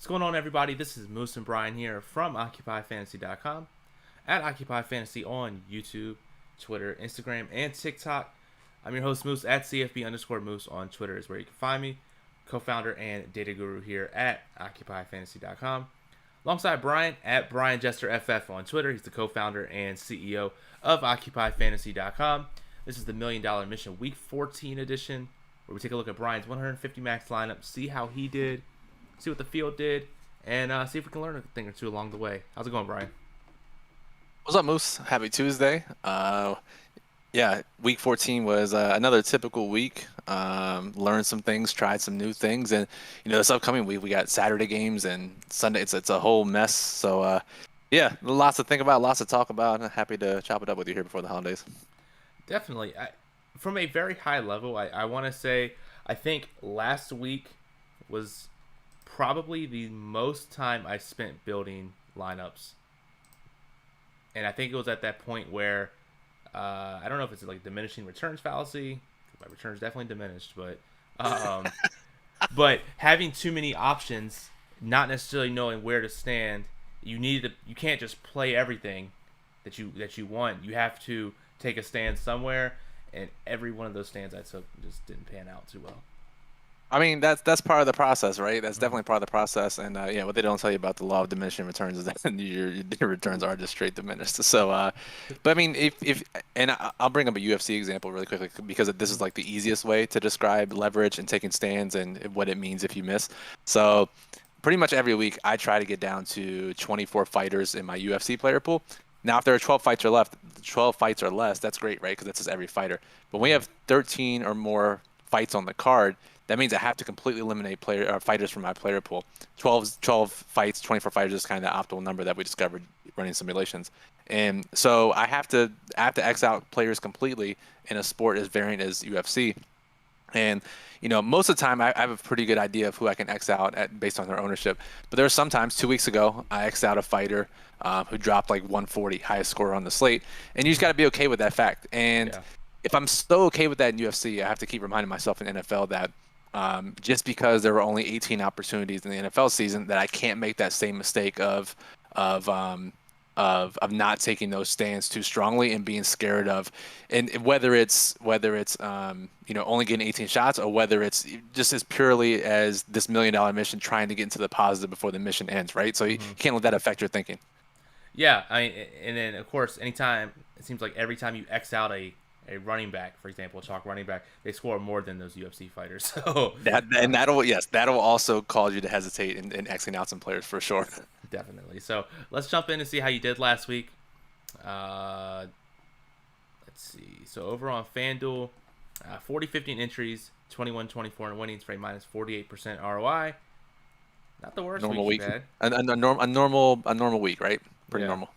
What's going on, everybody? This is Moose and Brian here from OccupyFantasy.com, at OccupyFantasy on YouTube, Twitter, Instagram, and TikTok. I'm your host, Moose, at CFB_Moose on Twitter is where you can find me, co-founder and data guru here at OccupyFantasy.com. Alongside Brian, at BrianJesterFF on Twitter. He's the co-founder and CEO of OccupyFantasy.com. This is the $1 Million Mission Week 14 edition, where we take a look at Brian's 150 max lineup, see how he did, see what the field did, and see if we can learn a thing or two along the way. How's it going, Brian? What's up, Moose? Happy Tuesday. Yeah, week 14 was another typical week. Learned some things, tried some new things, and this upcoming week we got Saturday games and Sunday. It's a whole mess. So yeah, lots to think about, lots to talk about. I'm happy to chop it up with you here before the holidays. Definitely. From a very high level, I want to say I think last week was probably the most time I spent building lineups. And I think it was at that point where I don't know if it's like diminishing returns fallacy. My returns definitely diminished, but but having too many options, not necessarily knowing where to stand, you can't just play everything that you want. You have to take a stand somewhere, and every one of those stands I took just didn't pan out too well. I mean, that's part of the process, right? That's definitely part of the process. And what they don't tell you about the law of diminishing returns is that your returns are just straight diminished. So, but I mean, I'll bring up a UFC example really quickly because this is like the easiest way to describe leverage and taking stands and what it means if you miss. So, pretty much every week I try to get down to 24 fighters in my UFC player pool. Now, if there are 12 fights or less, that's great, right? Because that's just every fighter. But when we have 13 or more fights on the card, that means I have to completely eliminate fighters from my player pool. 12 fights, 24 fighters is kind of the optimal number that we discovered running simulations. And so I have to X out players completely in a sport as variant as UFC. And most of the time I have a pretty good idea of who I can X out based on their ownership. But there are sometimes 2 weeks ago I X'd out a fighter who dropped like 140, highest score on the slate, and you just got to be okay with that fact. And if I'm so okay with that in UFC, I have to keep reminding myself in NFL that just because there were only 18 opportunities in the NFL season, that I can't make that same mistake of not taking those stands too strongly and being scared of, and whether it's only getting 18 shots or whether it's just as purely as this $1 million mission trying to get into the positive before the mission ends, right? So you can't let that affect your thinking. Yeah, and then of course, anytime it seems like every time you X out a running back, for example, a chalk running back, they score more than those UFC fighters. So that'll also cause you to hesitate in Xing out some players for sure. Definitely. So let's jump in and see how you did last week. Let's see. So over on FanDuel, 40-15 entries, 21-24 in winnings for a minus 48% ROI. Not the worst normal week. Bad. A normal week, right? Pretty normal.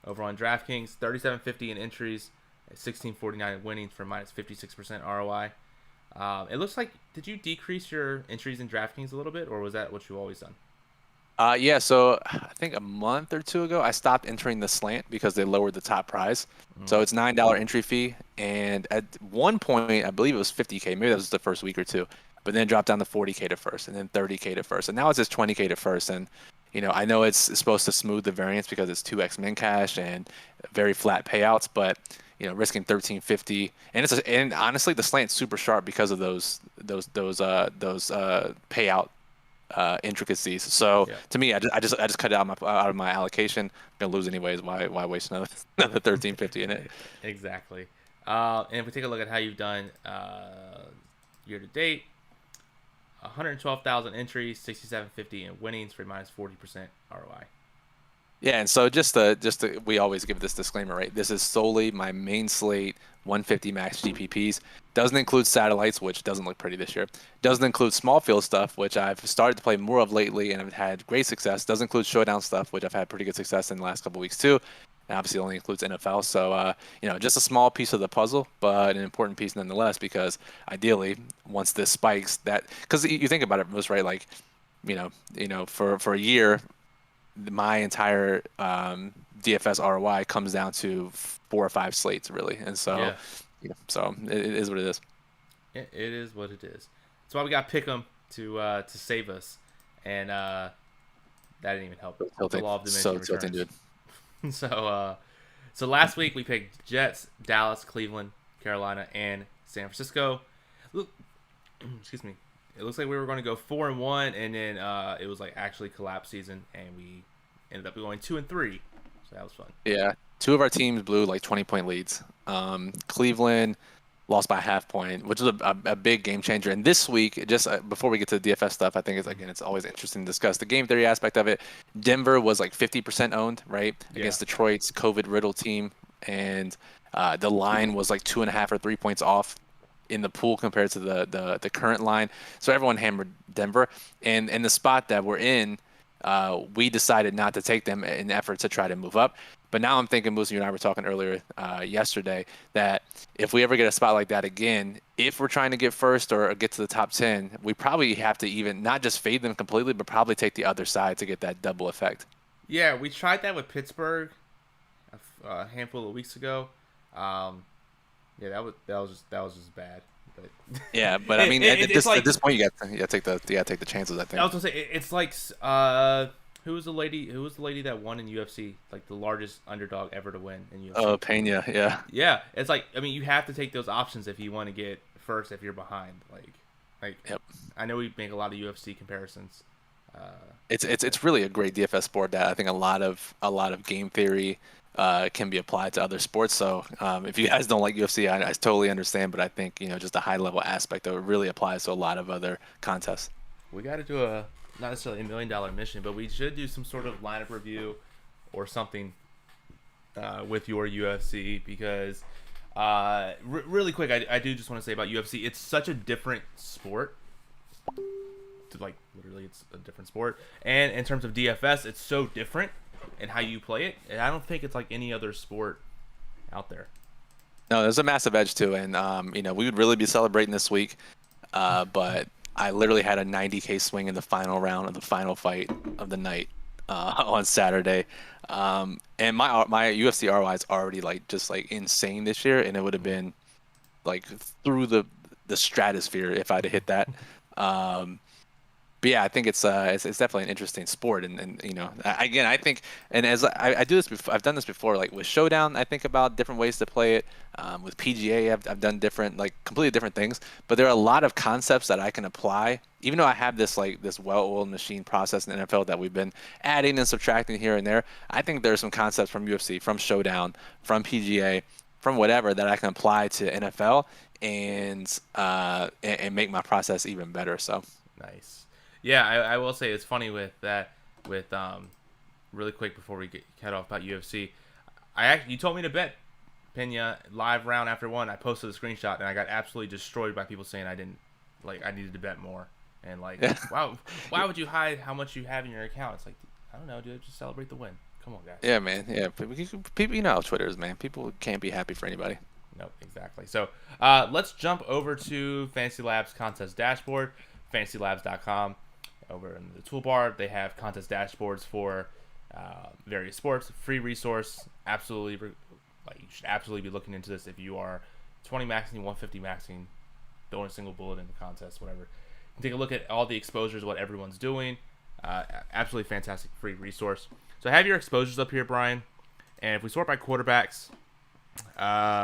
Over on DraftKings, 37.50 in entries, 16.49 in winnings for minus 56% ROI. It looks like, did you decrease your entries in DraftKings a little bit, or was that what you've always done? Yeah, so I think a month or two ago, I stopped entering the slant because they lowered the top prize. So it's $9 entry fee, and at one point, I believe it was 50K. Maybe that was the first week or two, but then it dropped down to 40K to first, and then 30K to first, and now it's just 20K to first. And I know it's supposed to smooth the variance because it's 2x min cash and very flat payouts, but risking 1350, and honestly, the slant's super sharp because of those payout intricacies. So to me, I just cut it out of my allocation. I'm gonna lose anyways. Why waste another 1350 in it? Exactly. And if we take a look at how you've done year to date, 112,000 entries, 67.50 in winnings for minus 40% ROI. Yeah, and so we always give this disclaimer, right? This is solely my main slate, 150 max GPPs. Doesn't include satellites, which doesn't look pretty this year. Doesn't include small field stuff, which I've started to play more of lately and have had great success. Doesn't include showdown stuff, which I've had pretty good success in the last couple weeks too. And obviously only includes NFL. So, just a small piece of the puzzle, but an important piece nonetheless, because ideally, once this spikes, because you think about it, most right, like, for a year, my entire DFS ROI comes down to 4 or 5 slates, really. And so, so it is what it is. It is what it is. That's why we got Pick'em to save us. And That didn't even help. The Tilting. law of diminishing So tilting, returns. dude. So last week we picked Jets, Dallas, Cleveland, Carolina, and San Francisco. Look, excuse me. It looks like we were going to go 4-1, and then it was like actually collapse season, and we ended up going 2-3. So that was fun. Yeah, 2 of our teams blew like 20-point leads. Cleveland lost by half point, which is a big game changer. And this week, just before we get to the DFS stuff, I think it's always interesting to discuss the game theory aspect of it. Denver was like 50% owned, right, against Detroit's COVID-riddled team, and the line was like 2.5 or 3 points off in the pool compared to the current line. So everyone hammered Denver, and in the spot that we're in, we decided not to take them in an effort to try to move up. But now I'm thinking, Moose, you and I were talking earlier yesterday, that if we ever get a spot like that again, if we're trying to get first or get to the top 10, we probably have to even not just fade them completely, but probably take the other side to get that double effect. Yeah, we tried that with Pittsburgh a handful of weeks ago. Yeah, that was just bad. But yeah, but I mean, at this point, you got to take the chances. I think. I was gonna say it's like who was the lady that won in UFC, like the largest underdog ever to win in UFC? Oh, Pena, yeah. Yeah, it's like, I mean, you have to take those options if you want to get first if you're behind. Like yep. I know we make a lot of UFC comparisons. It's really a great DFS sport that I think a lot of game theory can be applied to other sports. So if you guys don't like UFC, I totally understand, but I think just a high level aspect of it really applies to a lot of other contests. We got to do not necessarily $1 million mission, but we should do some sort of lineup review or something with your UFC, because really quick, I do just want to say about UFC, it's such a different sport. Like literally, it's a different sport, and in terms of DFS, it's so different in how you play it, and I don't think it's like any other sport out there. No, there's a massive edge to it, and we would really be celebrating this week, but I literally had a 90K swing in the final round of the final fight of the night on Saturday, and my UFC ROI is already just insane this year, and it would have been like through the stratosphere if I'd have hit that. But yeah, I think it's definitely an interesting sport, and I think, and as I do this before, I've done this before, like with Showdown, I think about different ways to play it. With PGA, I've done different, completely different things, but there are a lot of concepts that I can apply, even though I have this well-oiled machine process in the NFL that we've been adding and subtracting here and there. I think there's some concepts from UFC, from Showdown, from PGA, from whatever that I can apply to NFL and make my process even better. So nice. Yeah, I will say it's funny with that. Really quick before we get cut off about UFC, you told me to bet Pena live round after one. I posted a screenshot and I got absolutely destroyed by people saying I needed to bet more, and wow, why would you hide how much you have in your account? It's like, I don't know, dude, just celebrate the win. Come on, guys. Yeah, man. Yeah, people, you know how Twitter is, man. People can't be happy for anybody. Nope, exactly. So let's jump over to Fantasylabs contest dashboard, fantasylabs.com. Over in the toolbar, they have contest dashboards for various sports. Free resource. Absolutely, you should absolutely be looking into this if you are 20 maxing, 150 maxing, throwing a single bullet in the contest, whatever. You can take a look at all the exposures, what everyone's doing. Absolutely fantastic free resource. So I have your exposures up here, Brian. And if we sort by quarterbacks,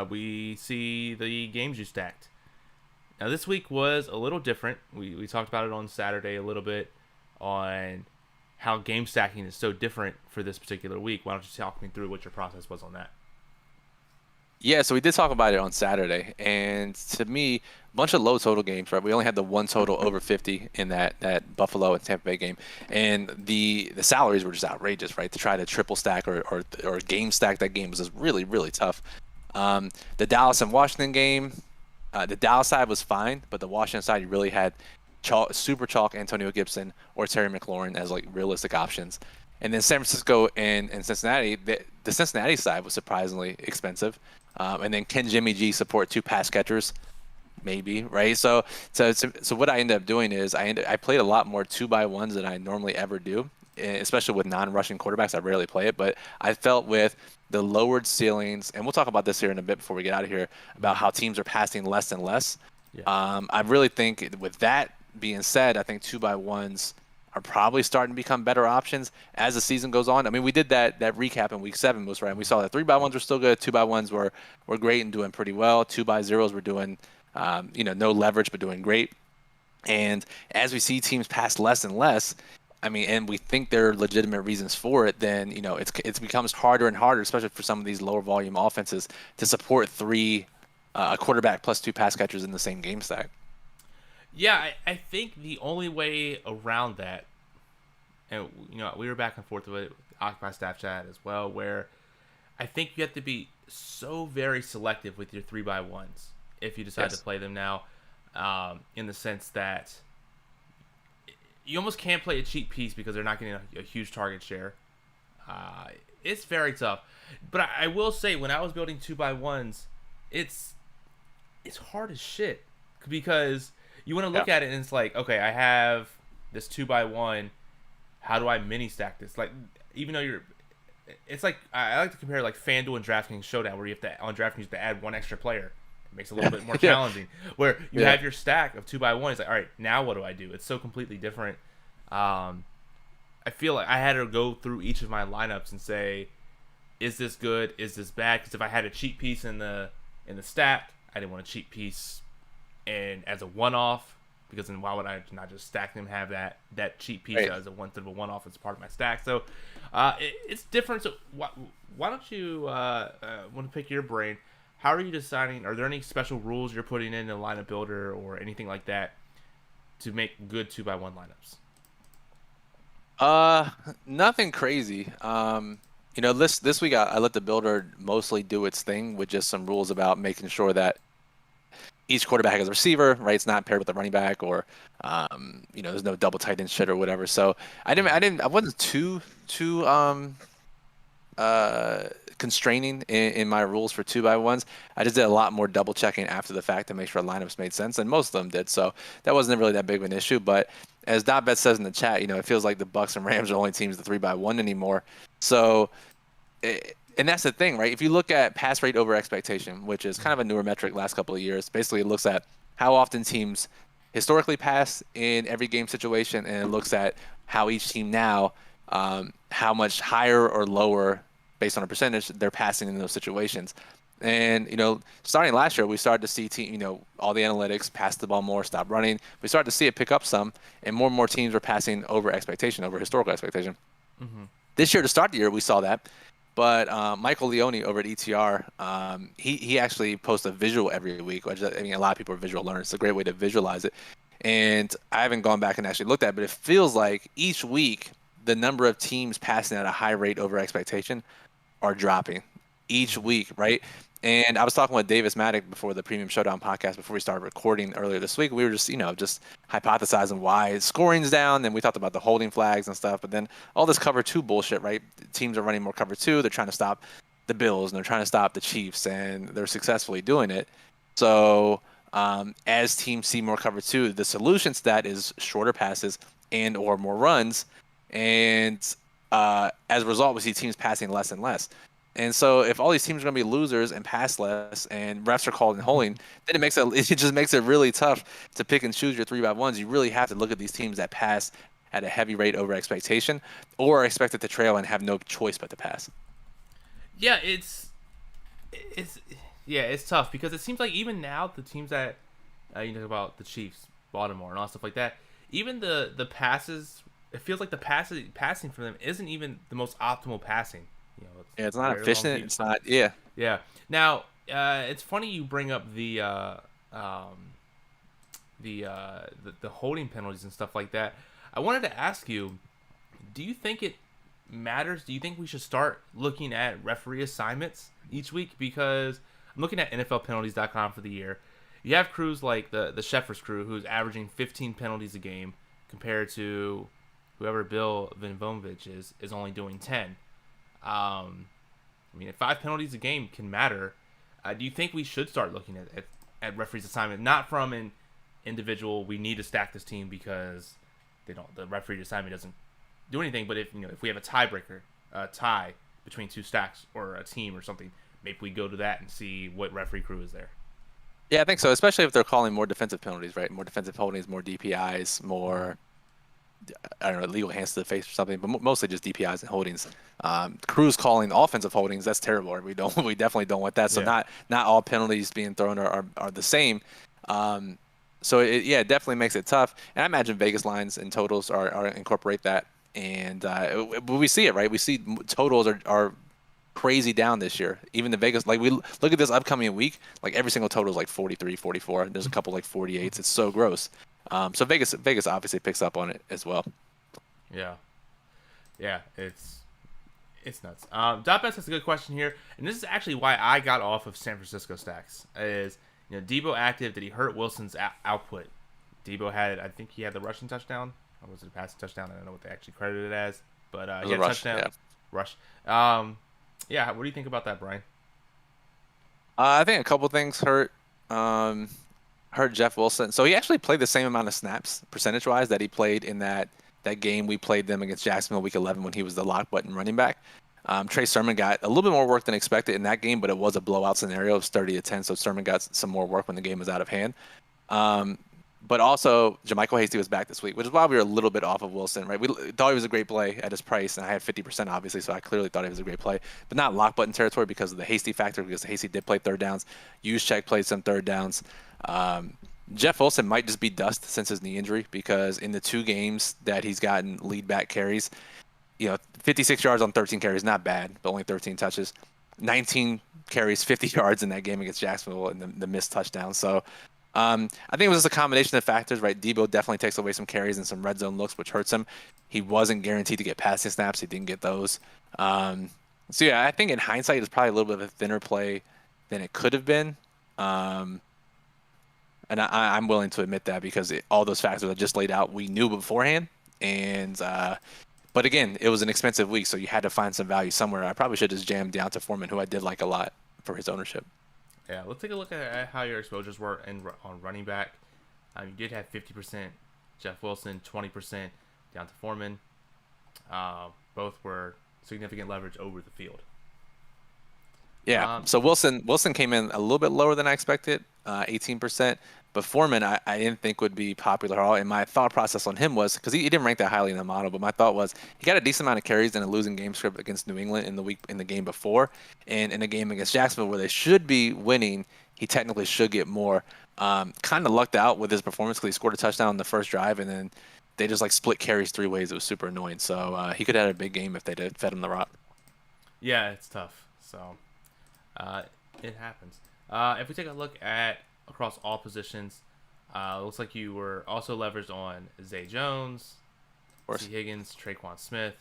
we see the games you stacked. Now, this week was a little different. We talked about it on Saturday a little bit on how game stacking is so different for this particular week. Why don't you talk me through what your process was on that? Yeah, so we did talk about it on Saturday, and to me, a bunch of low total games, right? We only had the one total over 50 in that Buffalo and Tampa Bay game, and the salaries were just outrageous, right? To try to triple stack or game stack that game was just really, really tough. The Dallas and Washington game, the Dallas side was fine, but the Washington side, you really had super chalk Antonio Gibson or Terry McLaurin as realistic options. And then San Francisco and Cincinnati, the Cincinnati side was surprisingly expensive. And then can Jimmy G support 2 pass catchers? Maybe, right? So what I ended up doing is I played a lot more 2x1s than I normally ever do, especially with non-rushing quarterbacks. I rarely play it, but I felt with the lowered ceilings, and we'll talk about this here in a bit before we get out of here, about how teams are passing less and less. Yeah. I really think with that being said, I think 2x1s are probably starting to become better options as the season goes on. I mean, we did that recap in week 7, was right. And we saw that 3x1s were still good, 2x1s were great and doing pretty well. 2x0s were doing, no leverage but doing great. And as we see teams pass less and less, I mean, and we think there are legitimate reasons for it, then it becomes harder and harder, especially for some of these lower volume offenses, to support a quarterback plus 2 pass catchers in the same game stack. Yeah, I think the only way around that, and we were back and forth with Occupy Staff Chat as well, where I think you have to be so very selective with your 3x1s if you decide to play them now, in the sense that you almost can't play a cheap piece because they're not getting a huge target share. It's very tough. But I will say, when I was building 2x1s, it's hard as shit, because you want to look at it and it's like, okay, I have this 2x1. How do I mini stack this? Like, even though it's like, I like to compare like FanDuel and DraftKings Showdown, where on DraftKings you have to add one extra player. It makes it a little bit more challenging. Where you have your stack of 2x1. It's like, all right, now what do I do? It's so completely different. I feel like I had to go through each of my lineups and say, is this good? Is this bad? Because if I had a cheap piece in the stack, I didn't want a cheap piece and as a one-off, because then why would I not just stack them, have that cheap piece as a one-off as part of my stack? So it's different. So why don't you want to pick your brain? How are you deciding? Are there any special rules you're putting in a lineup builder or anything like that to make good 2x1 lineups? Nothing crazy. This week I let the builder mostly do its thing with just some rules about making sure that each quarterback has a receiver, right? It's not paired with a running back, or there's no double tight end shit or whatever. So I wasn't too constraining in my rules for 2x1s. I just did a lot more double checking after the fact to make sure lineups made sense, and most of them did. So that wasn't really that big of an issue. But as .bet says in the chat, it feels like the Bucks and Rams are only teams the 3x1 anymore. So, and that's the thing, right? If you look at pass rate over expectation, which is kind of a newer metric last couple of years, basically it looks at how often teams historically pass in every game situation, and it looks at how each team now, how much higher or lower based on a percentage they're passing in those situations. And starting last year, we started to see all the analytics pass the ball more, stop running. We started to see it pick up some, and more teams were passing over expectation, over historical expectation. Mm-hmm. This year, to start the year, we saw that. But Michael Leone over at ETR, he actually posts a visual every week, which, I mean, a lot of people are visual learners. It's a great way to visualize it. And I haven't gone back and actually looked at it, but it feels like each week the number of teams passing at a high rate over expectation are dropping each week, right? And I was talking with Davis Maddock before the Premium Showdown podcast, before we started recording earlier this week. We were just hypothesizing why scoring's down, and we talked about the holding flags and stuff. But then all this cover 2 bullshit, right? Teams are running more cover 2. They're trying to stop the Bills, and they're trying to stop the Chiefs, and they're successfully doing it. So as teams see more cover 2, the solution to that is shorter passes and or more runs. And as a result, we see teams passing less and less. And so if all these teams are going to be losers and pass less, and refs are called and holding, then it just makes it really tough to pick and choose your 3x1s. You really have to look at these teams that pass at a heavy rate over expectation, or are expected to trail and have no choice but to pass. Yeah, it's tough, because it seems like even now the teams that you know about, the Chiefs, Baltimore, and all stuff like that, even the passes, it feels like the passing for them isn't even the most optimal passing. It's not efficient. It's not. Yeah. Now, it's funny you bring up the holding penalties and stuff like that. I wanted to ask you, do you think it matters? Do you think we should start looking at referee assignments each week? Because I'm looking at NFLpenalties.com for the year. You have crews like the Sheffers crew, who's averaging 15 penalties a game, compared to whoever Bill Vinvomovich is only doing 10. I mean, if 5 penalties a game can matter, do you think we should start looking at referees' assignment, not from an individual, we need to stack this team because the referee assignment doesn't do anything, but if we have a tiebreaker, a tie between 2 stacks or a team or something, maybe we go to that and see what referee crew is there. Yeah, I think so, especially if they're calling more defensive penalties, right? More defensive holdings, more DPIs, more I don't know, legal hands to the face or something, but mostly just DPIs and holdings. Cruz calling offensive holdings, that's terrible. Right? We definitely don't want that. So Yeah. not all penalties being thrown are the same. So it definitely makes it tough. And I imagine Vegas lines and totals are incorporate that. And but we see it, right? We see totals are crazy down this year. Even the Vegas, like we look at this upcoming week, like every single total is like 43, 44. There's a couple like 48s. It's so gross. So Vegas obviously picks up on it as well. Yeah. Yeah. It's nuts. Dot.best has a good question here, and this is actually why I got off of San Francisco stacks. Is Debo active? Did he hurt Wilson's output? Debo had, I think he had the rushing touchdown, or was it a passing touchdown? I don't know what they actually credited it as, but he had a Rush, touchdown. yeah. Rush. Yeah. What do you think about that, Brian? I think a couple things hurt Jeff Wilson. So he actually played the same amount of snaps percentage-wise that he played in that game we played them against Jacksonville week 11 when he was the lock button running back. Trey Sermon got a little bit more work than expected in that game, but it was a blowout scenario. It was 30-10, so Sermon got some more work when the game was out of hand. But also, Jermichael Hasty was back this week, which is why we were a little bit off of Wilson, right? We thought he was a great play at his price, and I had 50% obviously, so I clearly thought he was a great play, but not lock button territory because of the Hasty factor, because Hasty did play third downs. Juszczyk played some third downs. Jeff Wilson might just be dust since his knee injury, because in the 2 games that he's gotten lead back carries, 56 yards on 13 carries, not bad, but only 13 touches. 19 carries, 50 yards in that game against Jacksonville, and the missed touchdown. So I think it was just a combination of factors, right? Debo definitely takes away some carries and some red zone looks, which hurts him. He wasn't guaranteed to get passing snaps. He didn't get those. So yeah, I think in hindsight, it's probably a little bit of a thinner play than it could have been. And I'm willing to admit that, because all those factors I just laid out, we knew beforehand. And but again, it was an expensive week, so you had to find some value somewhere. I probably should have just jammed down to Foreman, who I did like a lot for his ownership. Yeah, let's take a look at how your exposures were on running back. You did have 50% Jeff Wilson, 20% down to Foreman. Both were significant leverage over the field. Yeah, so Wilson came in a little bit lower than I expected, 18%. But Foreman, I didn't think would be popular at all. And my thought process on him was, because he didn't rank that highly in the model, but my thought was he got a decent amount of carries in a losing game script against New England in the game before, and in a game against Jacksonville where they should be winning, he technically should get more. Kind of lucked out with his performance because he scored a touchdown on the first drive, and then they just like split carries 3 ways. It was super annoying. So he could have had a big game if they'd have fed him the rock. Yeah, it's tough. So it happens. If we take a look at across all positions, looks like you were also leveraged on Zay Jones, T. Higgins, Traquan Smith,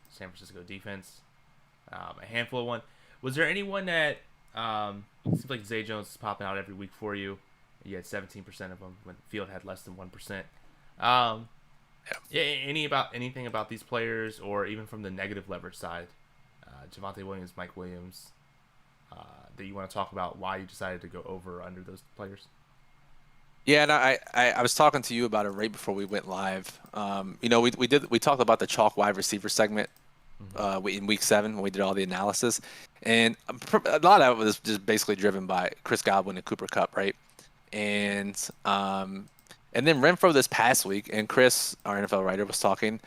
San Francisco defense, a handful of one. Was there anyone that it seems like Zay Jones is popping out every week for you? You had 17% of them when the field had less than 1%. Yeah. Anything about these players, or even from the negative leverage side, Javonte Williams, Mike Williams, that you want to talk about why you decided to go over or under those players? Yeah, and I was talking to you about it right before we went live. We talked about the chalk wide receiver segment in week 7 when we did all the analysis, and a lot of it was just basically driven by Chris Godwin and Cooper Kupp, right? And then Renfro this past week, and Chris, our NFL writer, was talking,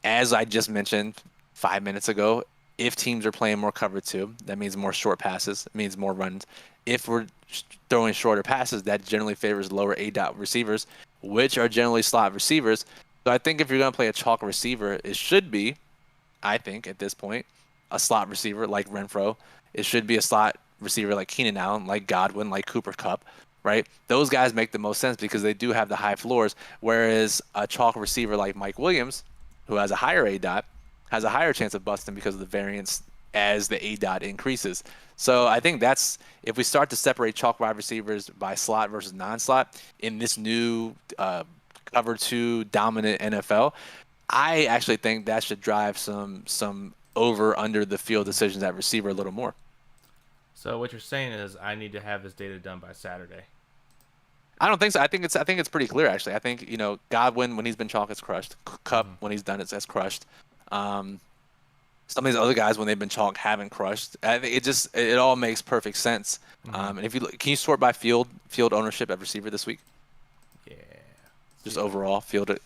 as I just mentioned 5 minutes ago, if teams are playing more cover 2, that means more short passes. It means more runs. If we're throwing shorter passes, that generally favors lower A-dot receivers, which are generally slot receivers. So I think if you're going to play a chalk receiver, it should be, I think at this point, a slot receiver like Renfro. It should be a slot receiver like Keenan Allen, like Godwin, like Cooper Kupp, right? Those guys make the most sense because they do have the high floors, whereas a chalk receiver like Mike Williams, who has a higher A-dot, has a higher chance of busting because of the variance as the A-dot increases. So I think that's, if we start to separate chalk wide receivers by slot versus non-slot in this new cover 2 dominant NFL, I actually think that should drive some over under the field decisions at receiver a little more. So what you're saying is I need to have this data done by Saturday. I don't think so. I think it's pretty clear actually. I think Godwin, when he's been chalk, it's crushed. Kupp, when he's done it's crushed. Some of these other guys, when they've been chalk, haven't crushed. I think it all makes perfect sense. And if you look, can you sort by field ownership at receiver this week? Yeah. Just overall field it.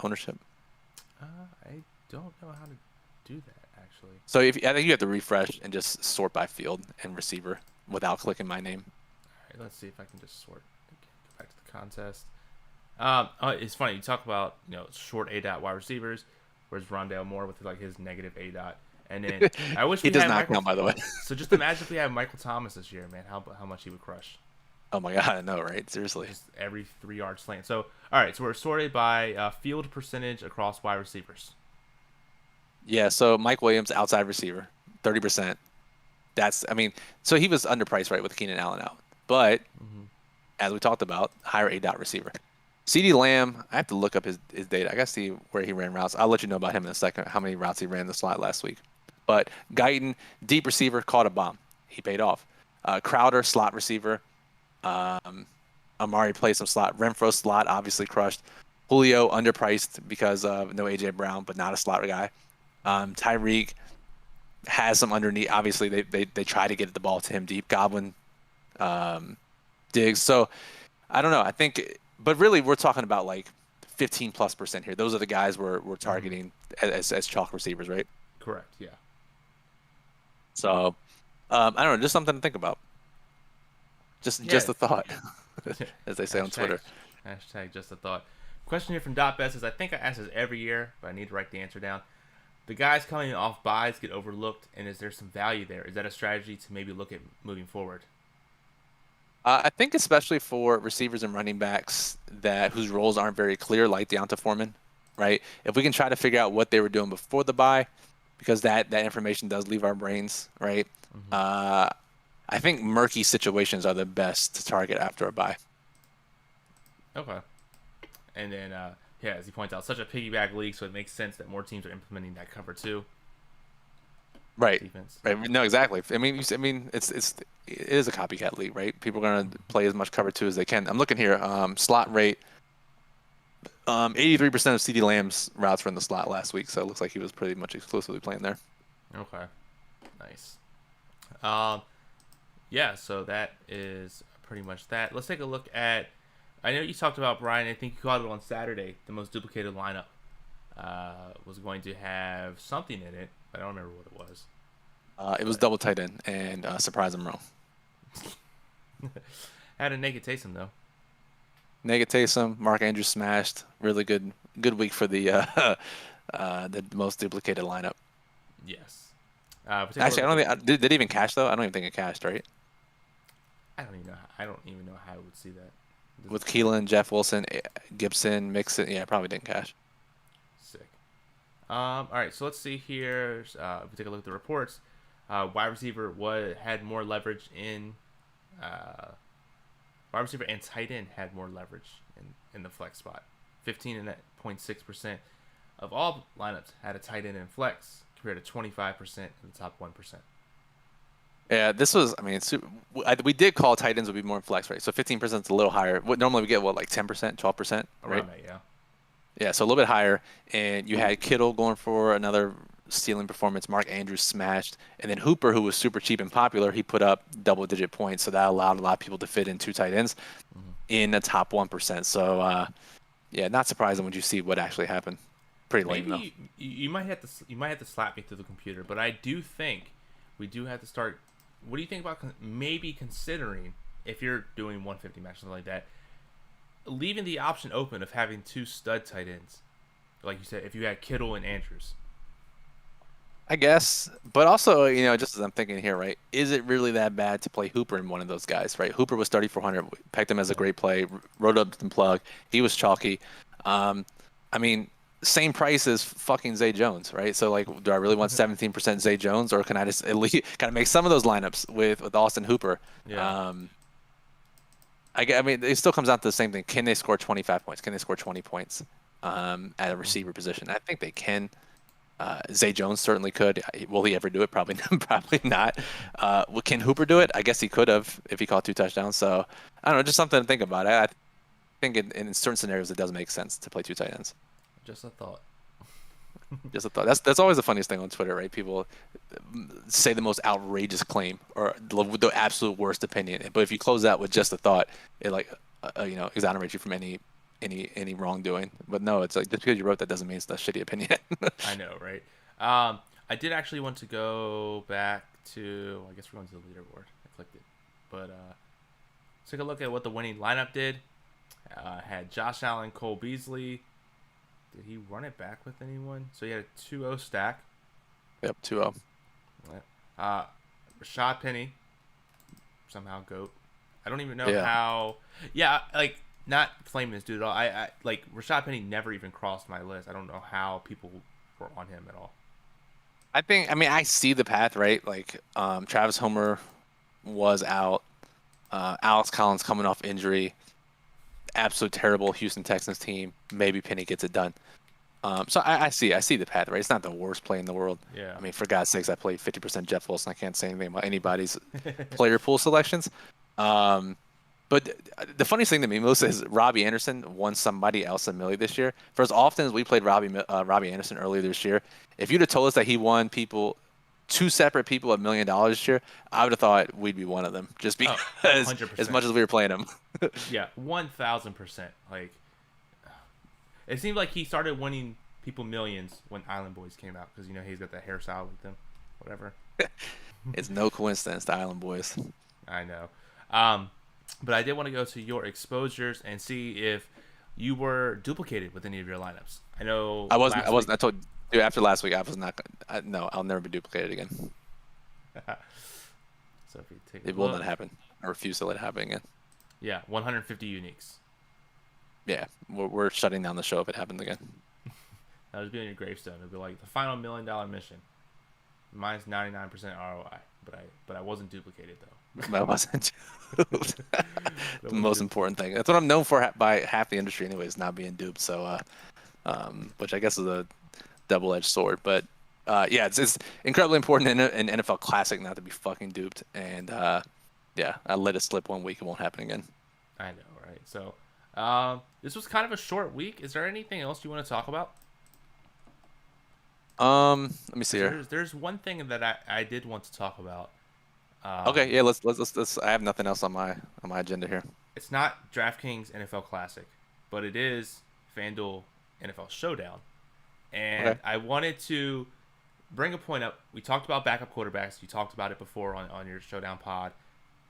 ownership? I don't know how to do that actually. So I think you have to refresh and just sort by field and receiver without clicking my name. All right, let's see if I can just sort. Again, go back to the contest. It's funny you talk about short A dot wide receivers, whereas Rondale Moore with like his negative A dot, and then I wish He we does had not Michael. count, by the way. So just imagine if we had Michael Thomas this year, man. How much he would crush. Oh my God, I know, right? Seriously. Just every 3 yard slant. So all right, so we're sorted by field percentage across wide receivers. Yeah. So Mike Williams, outside receiver, 30%. So he was underpriced, right, with Keenan Allen out. But as we talked about, higher A dot receiver. CeeDee Lamb, I have to look up his data. I got to see where he ran routes. I'll let you know about him in a second, how many routes he ran in the slot last week. But Guyton, deep receiver, caught a bomb. He paid off. Crowder, slot receiver. Amari plays some slot. Renfro, slot, obviously crushed. Julio, underpriced because of no A.J. Brown, but not a slot guy. Tyreek has some underneath. Obviously, they try to get the ball to him deep. Godwin, Diggs. So, I don't know. I think, but really, we're talking about like 15+% here. Those are the guys we're targeting as chalk receivers, right? Correct. Yeah. So, I don't know. Just something to think about. Just a thought, as they say on Twitter. Hashtag just a thought. Question here from .best is, I think I ask this every year, but I need to write the answer down. The guys coming off buys get overlooked, and is there some value there? Is that a strategy to maybe look at moving forward? I think especially for receivers and running backs whose roles aren't very clear, like Deonta Foreman, right? If we can try to figure out what they were doing before the buy, because that information does leave our brains, right? I think murky situations are the best to target after a buy. Okay. And then, as he points out, such a piggyback league, so it makes sense that more teams are implementing that cover too. Right. Defense. Right. No, exactly. I mean, it is a copycat league, right? People are going to play as much cover two as they can. I'm looking here. Slot rate. 83% of CeeDee Lamb's routes were in the slot last week, so it looks like he was pretty much exclusively playing there. Okay. Nice. Yeah, so that is pretty much that. Let's take a look at, I know you talked about, Brian, I think you called it on Saturday, the most duplicated lineup was going to have something in it, but I don't remember what it was. It was double tight end, and surprise, I'm wrong. Had a naked Taysom, though. Naked Taysom, Mark Andrews smashed. Really good week for the most duplicated lineup. Yes. Actually, I don't think did it even cash though. I don't even think it cashed, right? I don't even know how I would see that. With Keelan, Jeff Wilson, Gibson, Mixon, yeah, probably didn't cash. Sick. All right, so let's see here. If we take a look at the reports, wide receiver had more leverage in. Wide receiver and tight end had more leverage in the flex spot. 15.6% of all lineups had a tight end in flex, compared to 25% in the top 1%. Yeah, this was, we did call tight ends would be more in flex, right? So 15% is a little higher. What normally we get, like 10%, 12%, right? Around that, yeah. Yeah, so a little bit higher. And you had Kittle going for another stealing performance. Mark Andrews smashed. And then Hooper, who was super cheap and popular, he put up double-digit points. So that allowed a lot of people to fit in two tight ends in the top 1%. So, yeah, not surprising when you see what actually happened. Pretty lame, though. You might have to slap me through the computer, but I do think we do have to start. What do you think about maybe considering, if you're doing 150 matches, something like that, leaving the option open of having two stud tight ends, like you said, if you had Kittle and Andrews? I guess, but also, just as I'm thinking here, right, is it really that bad to play Hooper in one of those guys, right? Hooper was 3,400, pegged him as a great play, wrote up the plug. He was chalky. Same price as fucking Zay Jones, right? So, like, do I really want 17% Zay Jones, or can I just at least kind of make some of those lineups with Austin Hooper? Yeah. It still comes down to the same thing. Can they score 25 points? Can they score 20 points at a receiver position? I think they can. Zay Jones certainly could. Will he ever do it? Probably not. Can Hooper do it? I guess he could have if he caught 2 touchdowns. So, I don't know, just something to think about. I think in certain scenarios it does make sense to play 2 tight ends. Just a thought. Just a thought. That's always the funniest thing on Twitter, right? People say the most outrageous claim or the absolute worst opinion, but if you close out with just a thought, it exonerates you from any any wrongdoing. But no, it's like just because you wrote that doesn't mean it's a shitty opinion. I know, right? I did actually want to go back to. I guess we're going to the leaderboard. I clicked it, but take a look at what the winning lineup did. Had Josh Allen, Cole Beasley. Did he run it back with anyone? So he had a 2-0 stack. Yep, 2-0. Rashad Penny, somehow GOAT. I don't even know Yeah. how. Yeah, like not flaming this dude at all. I like Rashad Penny never even crossed my list. I don't know how people were on him at all. I mean, I see the path, right? Like, Travis Homer was out. Alex Collins coming off injury. Absolute terrible Houston Texans team. Maybe Penny gets it done. So I see the path, right? It's not the worst play in the world. Yeah. I mean, for God's sakes, I played 50% Jeff Wilson. I can't say anything about anybody's player pool selections. But the funniest thing to me most is Robbie Anderson won somebody else $1 million this year. For as often as we played Robbie Anderson earlier this year, if you'd have told us that he won two separate people $1 million this year, I would have thought we'd be one of them, just because 100%. as much as we were playing him. Yeah, 1,000%. Like, it seemed like he started winning people millions when Island Boys came out because he's got that hairstyle with them, whatever. It's no coincidence, the Island Boys. I know. But I did want to go to your exposures and see if you were duplicated with any of your lineups. I know I wasn't. I told you after last week I was not. No, I'll never be duplicated again. So if you take it will not happen. I refuse to let it happen again. Yeah, 150 uniques. Yeah, we're shutting down the show if it happens again. That would be on your gravestone. It'd be like the final $1 million mission. Mine's 99% ROI, but I wasn't duplicated though. I wasn't. The most important thing. That's what I'm known for by half the industry, anyways, not being duped. So, which I guess is a double-edged sword. But yeah, it's incredibly important in NFL Classic not to be fucking duped. And yeah, I let it slip 1 week. It won't happen again. I know, right? So, this was kind of a short week. Is there anything else you want to talk about? Let me see here. There's one thing that I did want to talk about. Okay, yeah, let's. I have nothing else on my agenda here. It's not DraftKings NFL Classic, but it is FanDuel NFL Showdown. And Okay. I wanted to bring a point up. We talked about backup quarterbacks. You talked about it before on your Showdown pod.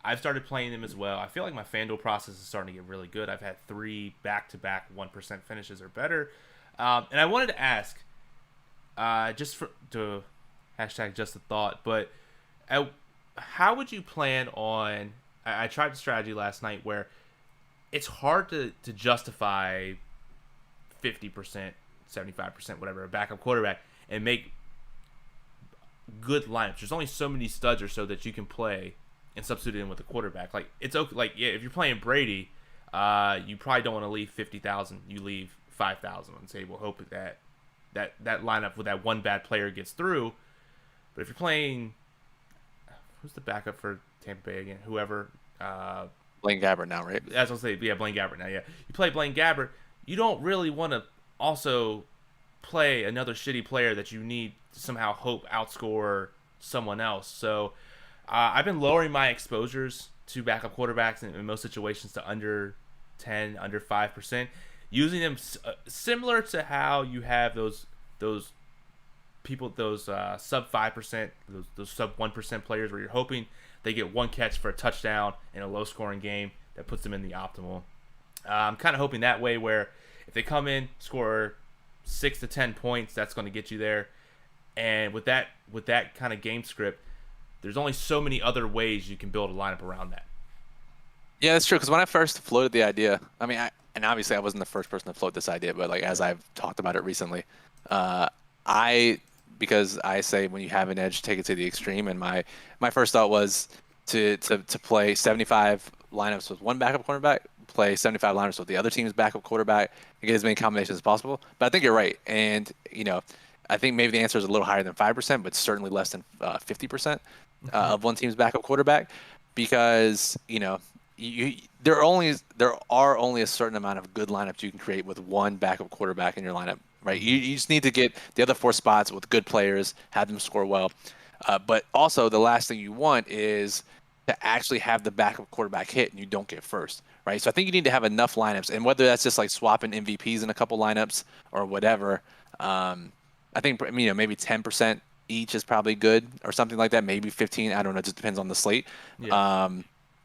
I've started playing them as well. I feel like my FanDuel process is starting to get really good. I've had 3 back-to-back 1% finishes or better. And I wanted to ask, to hashtag just a thought, but how would you plan on? I tried the strategy last night where it's hard to justify 50%, 75%, whatever, a backup quarterback and make good lineups. There's only so many studs or so that you can play and substitute in with a quarterback. Like, it's okay. Like, yeah, if you're playing Brady, you probably don't want to leave 50,000. You leave 5,000 on the table, hope that lineup with that one bad player gets through. But if you're playing, who's the backup for Tampa Bay again? Whoever. Blaine Gabbert now, right? As I'll say, yeah, Blaine Gabbert now. Yeah, you play Blaine Gabbert. You don't really want to also play another shitty player that you need to somehow hope outscore someone else. So I've been lowering my exposures to backup quarterbacks in most situations to under 10, under 5%. Using them similar to how you have those people, those sub 5%, those sub 1% players where you're hoping they get one catch for a touchdown in a low scoring game that puts them in the optimal. I'm kind of hoping that way where if they come in, score 6 to 10 points, that's going to get you there. And with that kind of game script, there's only so many other ways you can build a lineup around that. Yeah, that's true. Because when I first floated the idea, I mean, and obviously I wasn't the first person to float this idea, but like as I've talked about it recently, because I say when you have an edge, take it to the extreme. And my first thought was to play 75 lineups with one backup quarterback, play 75 lineups with the other team's backup quarterback, and get as many combinations as possible. But I think you're right, and I think maybe the answer is a little higher than 5%, but certainly less than 50% of one team's backup quarterback, because there are only a certain amount of good lineups you can create with one backup quarterback in your lineup, right? You just need to get the other 4 spots with good players, have them score well. But also the last thing you want is to actually have the backup quarterback hit and you don't get first, right? So I think you need to have enough lineups, and whether that's just like swapping MVPs in a couple lineups or whatever, I think maybe 10% each is probably good or something like that. Maybe 15. I don't know. It just depends on the slate. Yeah.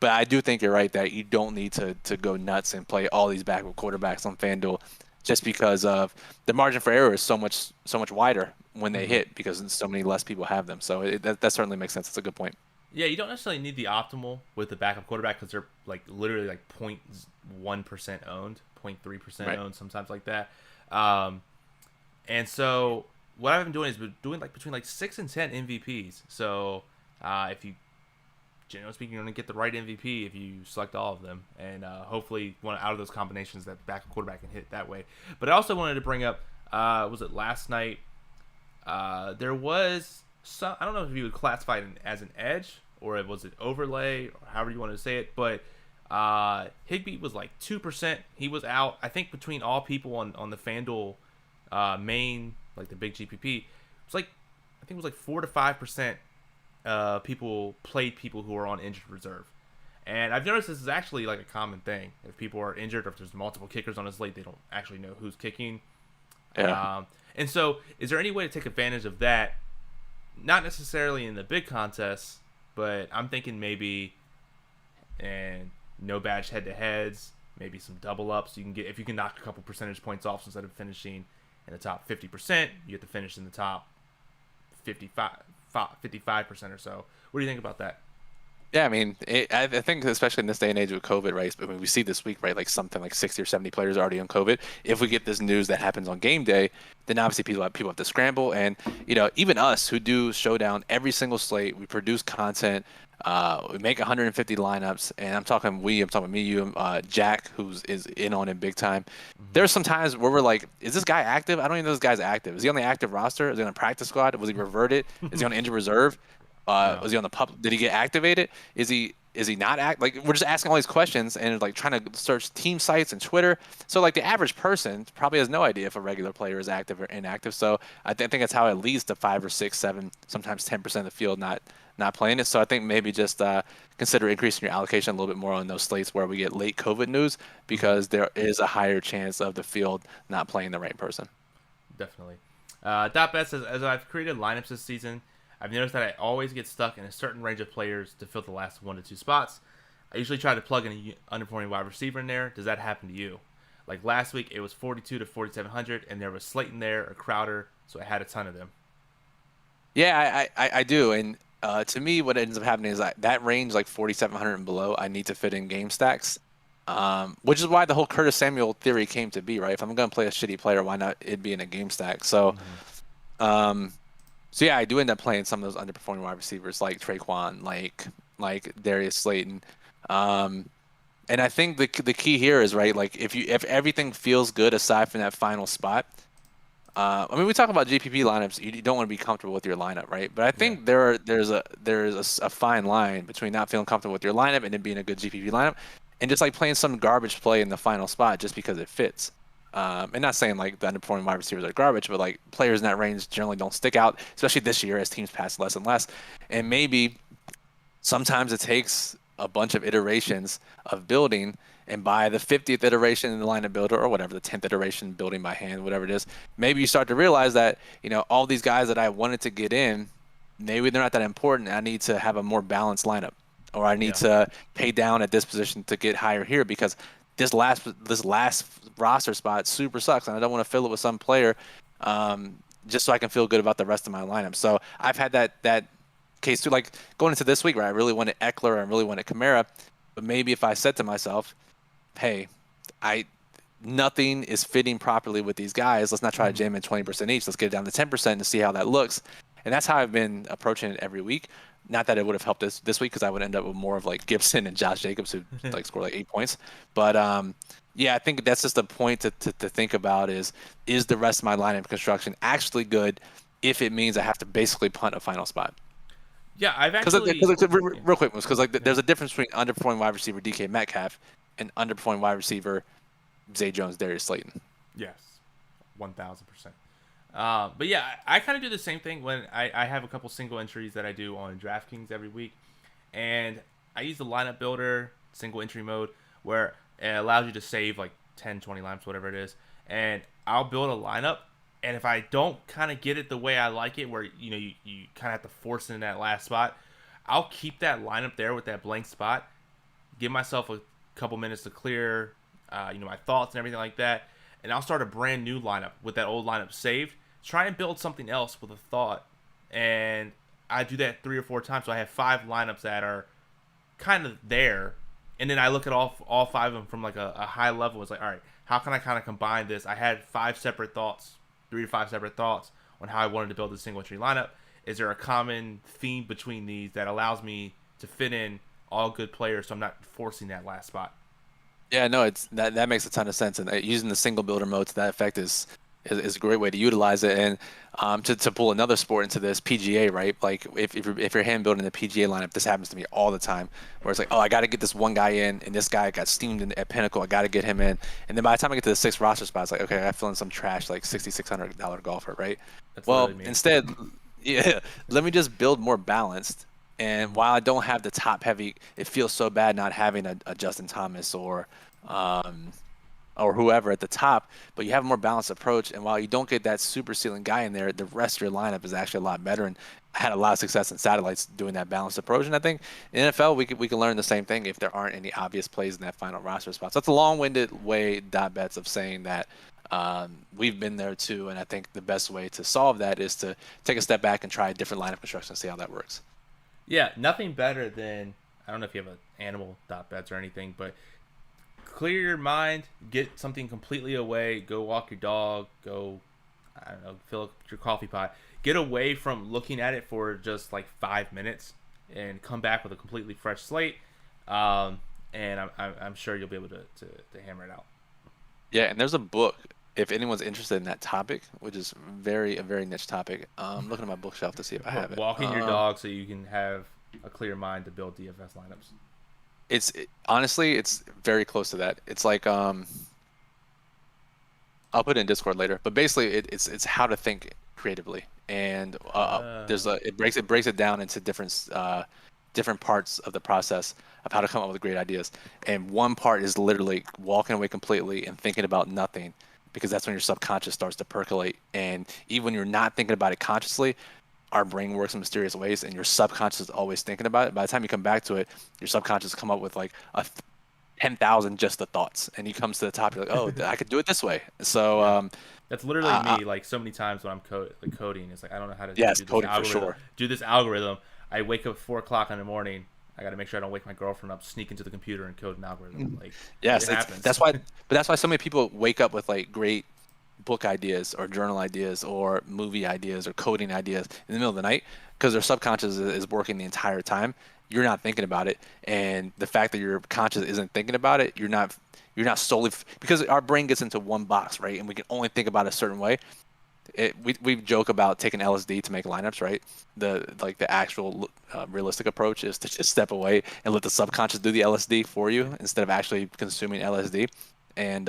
But I do think you're right that you don't need to go nuts and play all these backup quarterbacks on FanDuel just because of the margin for error is so much wider when they hit because so many less people have them. So that certainly makes sense. It's a good point. Yeah, you don't necessarily need the optimal with the backup quarterback because they're like literally like 0.1% owned, 0.3% owned, sometimes like that. And so what I've been doing is doing like between like 6 and 10 MVPs. So if you, generally speaking, you're going to get the right MVP if you select all of them. And hopefully one out of those combinations that backup quarterback can hit that way. But I also wanted to bring up, was it last night? There was some, I don't know if you would classify it as an edge or was it overlay or however you want to say it. But Higbee was like 2%. He was out, I think, between all people on the FanDuel main, like the big GPP. It's like, I think it was like 4 to 5% people played people who are on injured reserve. And I've noticed this is actually like a common thing. If people are injured or if there's multiple kickers on a slate, they don't actually know who's kicking. Yeah. And so is there any way to take advantage of that? Not necessarily in the big contests, but I'm thinking maybe and no badge head-to-heads, maybe some double ups. You can get, if you can knock a couple percentage points off instead of finishing in the top 50%, you get to finish in the top 55% or so. What do you think about that? Yeah, I mean, I think especially in this day and age with COVID, right? I mean, we see this week, right? Like something like 60 or 70 players already on COVID. If we get this news that happens on game day, then obviously people have to scramble. And even us who do Showdown every single slate, we produce content, we make 150 lineups, and I'm talking me, you, Jack, is in on it big time. There's some times where we're like, is this guy active? I don't even know this guy's active. Is he on the active roster? Is he on the practice squad? Was he reverted? Is he on injured reserve? Was he on the pup? Did he get activated? Is he not like we're just asking all these questions and like trying to search team sites and Twitter. So like the average person probably has no idea if a regular player is active or inactive. So I think that's how it leads to 5 or 6, 7, sometimes 10% of the field not playing it. So I think maybe just consider increasing your allocation a little bit more on those slates where we get late COVID news because there is a higher chance of the field not playing the right person. Definitely. .bet says, as I've created lineups this season, I've noticed that I always get stuck in a certain range of players to fill the last 1 to 2 spots. I usually try to plug in an underperforming wide receiver in there. Does that happen to you? Like last week, it was 42 to 4,700, and there was Slayton there, or Crowder, so I had a ton of them. Yeah, I do. And to me, what ends up happening is that range, like 4,700 and below, I need to fit in game stacks, which is why the whole Curtis Samuel theory came to be, right? If I'm going to play a shitty player, why not it be in a game stack? So, So yeah, I do end up playing some of those underperforming wide receivers like Traquan, like Darius Slayton, and I think the key here is right. Like if everything feels good aside from that final spot, I mean we talk about GPP lineups. You don't want to be comfortable with your lineup, right? But I think there's a fine line between not feeling comfortable with your lineup and it being a good GPP lineup, and just like playing some garbage play in the final spot just because it fits. And not saying like the underperforming wide receivers are garbage, but like players in that range generally don't stick out, especially this year as teams pass less and less. And maybe sometimes it takes a bunch of iterations of building, and by the 50th iteration in the lineup builder or whatever, the 10th iteration building by hand, whatever it is, maybe you start to realize that, all these guys that I wanted to get in, maybe they're not that important. I need to have a more balanced lineup, or I need to pay down at this position to get higher here because this last roster spot super sucks, and I don't want to fill it with some player just so I can feel good about the rest of my lineup. So I've had that case too, like going into this week where I really wanted Eckler and really wanted Kamara, but maybe if I said to myself, hey, nothing is fitting properly with these guys, let's not try to jam in 20% each, let's get it down to 10% and see how that looks. And that's how I've been approaching it every week. Not that it would have helped this week because I would end up with more of like Gibson and Josh Jacobs who like score like 8 points. But yeah, I think that's just a point to think about is the rest of my lineup construction actually good if it means I have to basically punt a final spot. Yeah, I've actually... Real quick, because like there's a difference between underperforming wide receiver DK Metcalf and underperforming wide receiver Zay Jones, Darius Slayton. Yes, 1,000%. But yeah, I kind of do the same thing when I have a couple single entries that I do on DraftKings every week. And I use the lineup builder, single entry mode, where and it allows you to save like 10, 20 lineups, whatever it is. And I'll build a lineup, and if I don't kind of get it the way I like it, where you kind of have to force it in that last spot, I'll keep that lineup there with that blank spot, give myself a couple minutes to clear, my thoughts and everything like that, and I'll start a brand new lineup with that old lineup saved. Try and build something else with a thought, and I do that 3 or 4 times, so I have 5 lineups that are kind of there, and then I look at all 5 of them from like a high level. It's like, all right, how can I kind of combine this? I had 5 separate thoughts, 3 to 5 separate thoughts on how I wanted to build this single entry lineup. Is there a common theme between these that allows me to fit in all good players, so I'm not forcing that last spot? Yeah, no, that makes a ton of sense, and using the single builder mode to that effect is a great way to utilize it. And to pull another sport into this, PGA, right? Like if you're hand building the PGA lineup, this happens to me all the time, where it's like, oh, I got to get this one guy in, and this guy got steamed at Pinnacle, I got to get him in, and then by the time I get to the 6th roster spot, it's like, okay, I got to fill in some trash like $6,600 golfer, right? That's well, instead, yeah, let me just build more balanced. And while I don't have the top heavy, it feels so bad not having a Justin Thomas or whoever at the top, but you have a more balanced approach. And while you don't get that super ceiling guy in there, the rest of your lineup is actually a lot better. And I had a lot of success in satellites doing that balanced approach. And I think in NFL, we can learn the same thing if there aren't any obvious plays in that final roster spot. So that's a long-winded way, .bets, of saying that we've been there too. And I think the best way to solve that is to take a step back and try a different lineup construction and see how that works. Yeah, nothing better than, I don't know if you have an animal .bets or anything, but clear your mind, get something completely away, go walk your dog, go, I don't know, fill up your coffee pot. Get away from looking at it for just like 5 minutes and come back with a completely fresh slate. And I'm sure you'll be able to hammer it out. Yeah, and there's a book, if anyone's interested in that topic, which is a very niche topic. I'm looking at my bookshelf to see if I have it. Walking your dog so you can have a clear mind to build DFS lineups. Honestly, it's very close to that. It's like I'll put it in Discord later, but basically it's how to think creatively, and it breaks it down into different parts of the process of how to come up with great ideas. And one part is literally walking away completely and thinking about nothing, because that's when your subconscious starts to percolate. And even when you're not thinking about it consciously, our brain works in mysterious ways, and your subconscious is always thinking about it. By the time you come back to it, your subconscious come up with like 10,000 just the thoughts, and he comes to the top. You're like, oh, I could do it this way. So that's literally me. Like so many times when I'm coding, it's like I don't know how to do this coding algorithm. For sure. Do this algorithm. I wake up at 4 o'clock in the morning. I got to make sure I don't wake my girlfriend up, sneak into the computer and code an algorithm. Like, yes, that's why so many people wake up with like great book ideas or journal ideas or movie ideas or coding ideas in the middle of the night, because their subconscious is working the entire time. You're not thinking about it, and the fact that your conscious isn't thinking about it, you're not solely because our brain gets into one box, right? And we can only think about it a certain way. We joke about taking LSD to make lineups, right? The actual realistic approach is to just step away and let the subconscious do the LSD for you instead of actually consuming LSD. And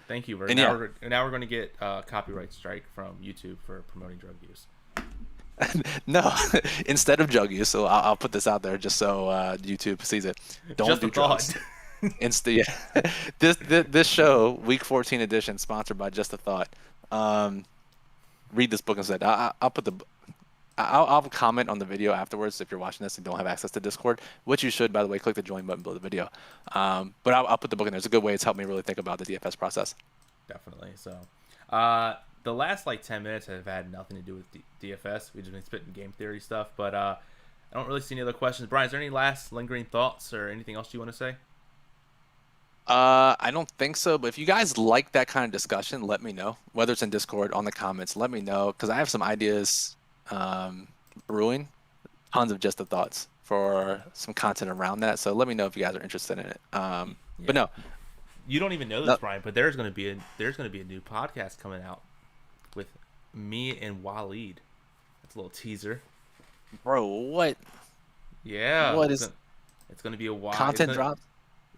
thank you. Now we're going to get copyright strike from YouTube for promoting drug use. No, instead of drug use. So I'll put this out there just so YouTube sees it. Don't just do drugs. This show, Week 14 edition, sponsored by Just a Thought. Read this book instead. I'll comment on the video afterwards if you're watching this and don't have access to Discord, which you should, by the way. Click the join button below the video. But I'll put the book in there. It's a good way. It's helped me really think about the DFS process. Definitely. So the last like 10 minutes have had nothing to do with DFS. We've just been spitting game theory stuff, but I don't really see any other questions. Brian, is there any last lingering thoughts or anything else you want to say? I don't think so, but if you guys like that kind of discussion, let me know. Whether it's in Discord, on the comments, let me know, because I have some ideas brewing, tons of just the thoughts for some content around that. So let me know if you guys are interested in it. But no, you don't even know this, Brian, but there's going to be a new podcast coming out with me and Waleed. That's a little teaser. Bro, what? Yeah. What it's going to be a content drop?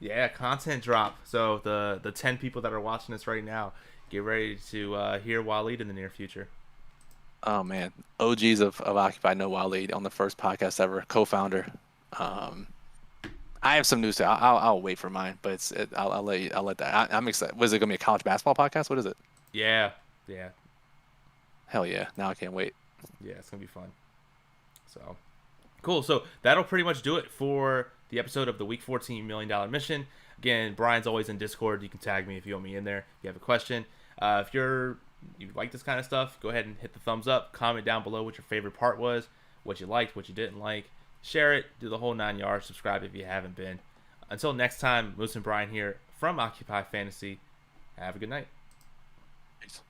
Yeah, content drop. So the 10 people that are watching this right now, get ready to hear Waleed in the near future. Oh man, OGs of Occupy know Waleed on the first podcast ever, co-founder. I have some news too. I'll wait for mine, but I'll let you. I'll let that. I'm excited. Was it gonna be a college basketball podcast? What is it? Yeah, yeah, Hell yeah! Now I can't wait. yeah. It's gonna be fun. So cool. So that'll pretty much do it for the episode of the Week 14 $1 Million Mission. Again, Brian's always in Discord. You can tag me if you want me in there. If you have a question, if you like this kind of stuff, go ahead and hit the thumbs up. Comment down below what your favorite part was, what you liked, what you didn't like. Share it. Do the whole 9 yards. Subscribe if you haven't been. Until next time, Moose and Brian here from Occupy Fantasy. Have a good night. Peace.